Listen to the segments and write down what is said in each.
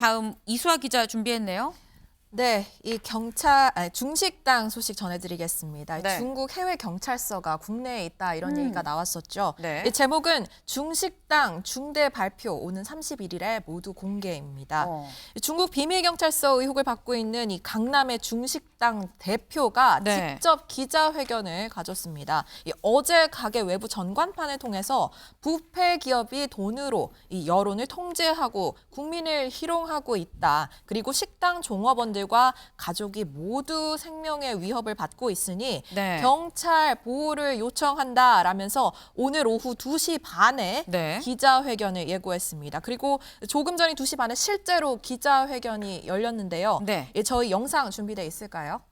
다음 이수아 기자 준비했네요. 네, 중식당 소식 전해드리겠습니다. 네. 중국 해외 경찰서가 국내에 있다 이런 얘기가 나왔었죠. 네. 이 제목은 중식당 중대 발표 오는 31일에 모두 공개입니다. 중국 비밀 경찰서 의혹을 받고 있는 이 강남의 중식당 대표가 네. 직접 기자회견을 가졌습니다. 어제 가게 외부 전광판을 통해서 부패 기업이 돈으로 이 여론을 통제하고 국민을 희롱하고 있다. 그리고 식당 종업원들과 가족이 모두 생명의 위협을 받고 있으니 네. 경찰 보호를 요청한다라면서 오늘 오후 2시 반에 네. 기자회견을 예고했습니다. 그리고 조금 전인 2시 반에 실제로 기자회견이 열렸는데요. 네. 예, 저희 영상 준비돼 있을까요?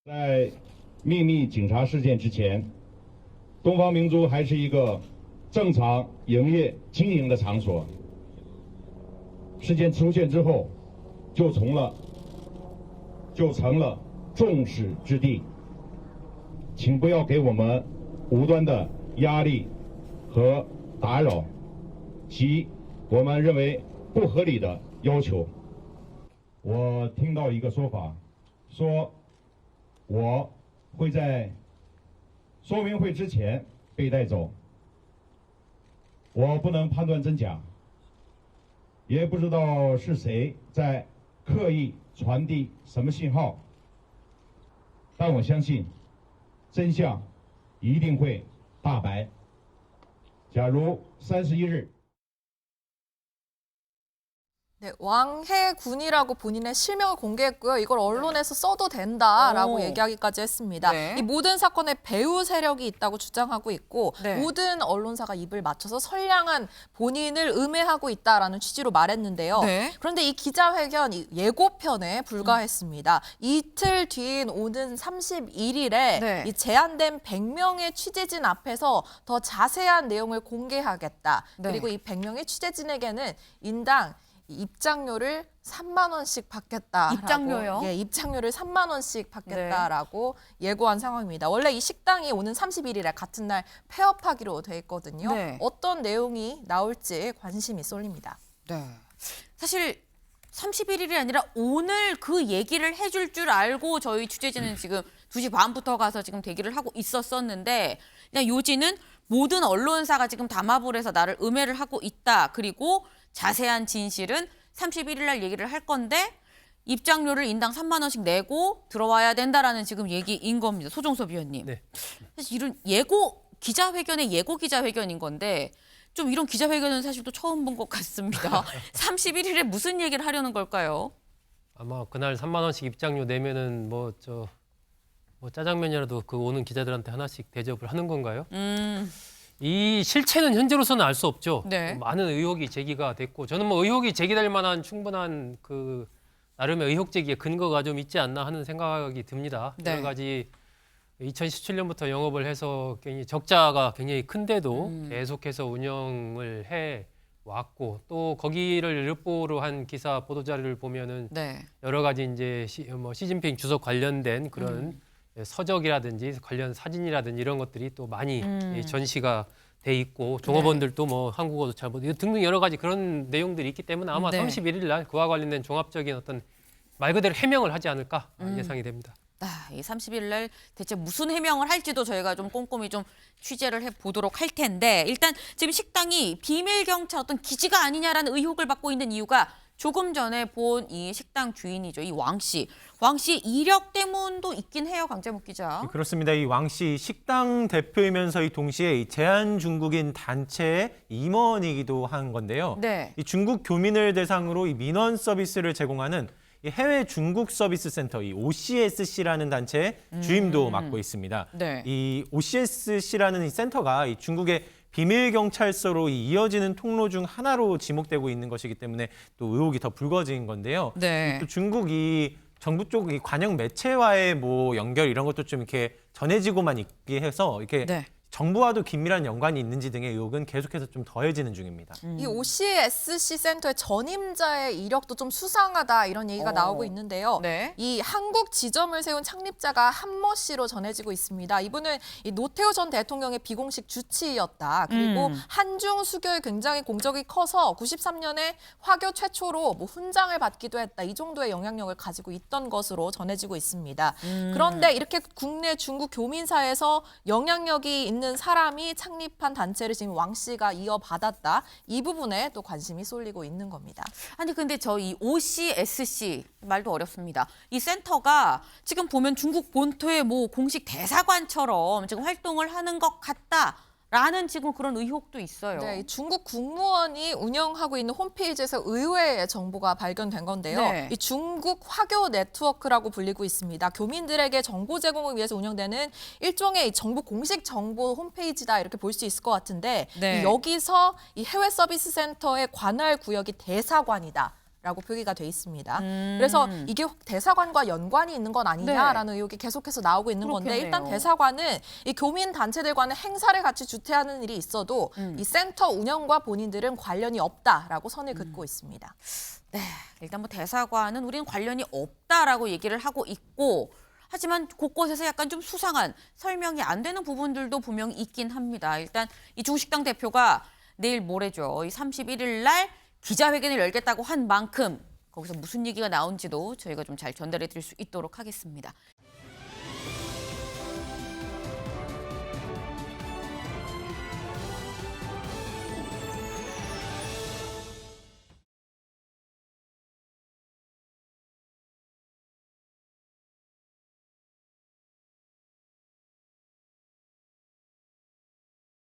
在秘密警察事件之前，东方明珠还是一个正常营业经营的场所。事件出现之后，就成了众矢之的。请不要给我们无端的压力和打扰，及我们认为不合理的要求。我听到一个说法，说我会在说明会之前被带走，我不能判断真假，也不知道是谁在刻意传递什么信号，但我相信真相一定会大白。假如31日。 네, 왕해군이라고 본인의 실명을 공개했고요. 이걸 언론에서 써도 된다라고 오. 얘기하기까지 했습니다. 네. 이 모든 사건에 배후 세력이 있다고 주장하고 있고 네. 모든 언론사가 입을 맞춰서 선량한 본인을 음해하고 있다라는 취지로 말했는데요. 네. 그런데 이 기자회견 예고편에 불과했습니다. 이틀 뒤인 오는 31일에 네. 이 제한된 100명의 취재진 앞에서 더 자세한 내용을 공개하겠다. 네. 그리고 이 100명의 취재진에게는 인당 입장료를 3만 원씩 받겠다. 입장료요? 예, 입장료를 3만 원씩 받겠다라고 예고한 상황입니다. 원래 이 식당이 오는 31일에 같은 날 폐업하기로 돼 있거든요. 네. 어떤 내용이 나올지 관심이 쏠립니다. 네. 사실 31일이 아니라 오늘 그 얘기를 해줄 줄 알고 저희 취재진은 지금 2시 반부터 가서 지금 대기를 하고 있었었는데 그냥 요지는 모든 언론사가 지금 담합을 해서 나를 음해를 하고 있다. 그리고 자세한 진실은 31일 날 얘기를 할 건데 입장료를 인당 3만 원씩 내고 들어와야 된다라는 지금 얘기인 겁니다. 소종섭 위원님. 네. 사실 이런 예고 기자회견의 예고 기자회견인 건데 좀 이런 기자회견은 사실 또 처음 본 것 같습니다. 31일에 무슨 얘기를 하려는 걸까요? 아마 그날 3만 원씩 입장료 내면은 뭐 짜장면이라도 그 오는 기자들한테 하나씩 대접을 하는 건가요? 이 실체는 현재로서는 알 수 없죠. 네. 많은 의혹이 제기가 됐고 저는 뭐 의혹이 제기될 만한 충분한 그 나름의 의혹 제기의 근거가 좀 있지 않나 하는 생각이 듭니다. 네. 여러 가지 2017년부터 영업을 해서 굉장히 적자가 굉장히 큰데도 계속해서 운영을 해 왔고 또 거기를 르포로 한 기사 보도 자료를 보면은 네. 여러 가지 이제 시진핑 주석 관련된 그런 서적이라든지 관련 사진이라든지 이런 것들이 또 많이 전시가 돼 있고 종업원들도 뭐 한국어도 잘 못 등등 여러 가지 그런 내용들이 있기 때문에 아마 네. 31일 날 그와 관련된 종합적인 어떤 말 그대로 해명을 하지 않을까 예상이 됩니다. 이 30일 날 대체 무슨 해명을 할지도 저희가 좀 꼼꼼히 좀 취재를 해보도록 할 텐데 일단 지금 식당이 비밀 경찰 어떤 기지가 아니냐라는 의혹을 받고 있는 이유가 조금 전에 본 이 식당 주인이죠. 이 왕 씨. 왕 씨 이력 때문도 있긴 해요. 강재목 기자. 그렇습니다. 이 왕 씨 식당 대표이면서 이 동시에 이 제한중국인 단체의 임원이기도 한 건데요. 네. 이 중국 교민을 대상으로 이 민원 서비스를 제공하는 이 해외 중국 서비스 센터 이 OCSC라는 단체의 주임도 맡고 있습니다. 네. 이 OCSC라는 이 센터가 이 중국의 비밀 경찰서로 이어지는 통로 중 하나로 지목되고 있는 것이기 때문에 또 의혹이 더 불거진 건데요. 네. 또 중국이 정부 쪽 이 관영 매체와의 뭐 연결 이런 것도 좀 이렇게 전해지고만 있게 해서 이렇게 네. 정부와도 긴밀한 연관이 있는지 등의 의혹은 계속해서 좀 더해지는 중입니다. 이 OCSC 센터의 전임자의 이력도 좀 수상하다 이런 얘기가 나오고 있는데요. 네. 이 한국 지점을 세운 창립자가 한모 씨로 전해지고 있습니다. 이분은 이 노태우 전 대통령의 비공식 주치의였다. 그리고 한중 수교에 굉장히 공적이 커서 93년에 화교 최초로 뭐 훈장을 받기도 했다. 이 정도의 영향력을 가지고 있던 것으로 전해지고 있습니다. 그런데 이렇게 국내 중국 교민사에서 영향력이 있는 사람이 창립한 단체를 지금 왕 씨가 이어받았다. 이 부분에 또 관심이 쏠리고 있는 겁니다. 아니 근데 저 이 OCSC 말도 어렵습니다. 이 센터가 지금 보면 중국 본토의 뭐 공식 대사관처럼 지금 활동을 하는 것 같다라는 지금 그런 의혹도 있어요. 네, 이 중국 국무원이 운영하고 있는 홈페이지에서 의외의 정보가 발견된 건데요. 네. 이 중국 화교 네트워크라고 불리고 있습니다. 교민들에게 정보 제공을 위해서 운영되는 일종의 이 정부 공식 정보 홈페이지다 이렇게 볼 수 있을 것 같은데 네. 이 여기서 이 해외 서비스 센터의 관할 구역이 대사관이다. 라고 표기가 돼 있습니다. 그래서 이게 대사관과 연관이 있는 건 아니냐라는 의혹이 계속해서 나오고 있는 건데 그렇겠네요. 일단 대사관은 이 교민 단체들과는 행사를 같이 주최하는 일이 있어도 이 센터 운영과 본인들은 관련이 없다라고 선을 긋고 있습니다. 네, 일단 뭐 대사관은 우리는 관련이 없다라고 얘기를 하고 있고 하지만 곳곳에서 약간 좀 수상한 설명이 안 되는 부분들도 분명히 있긴 합니다. 일단 이 중식당 대표가 내일 모레죠. 이 31일 날 기자회견을 열겠다고 한 만큼 거기서 무슨 얘기가 나온지도 저희가 좀 잘 전달해 드릴 수 있도록 하겠습니다.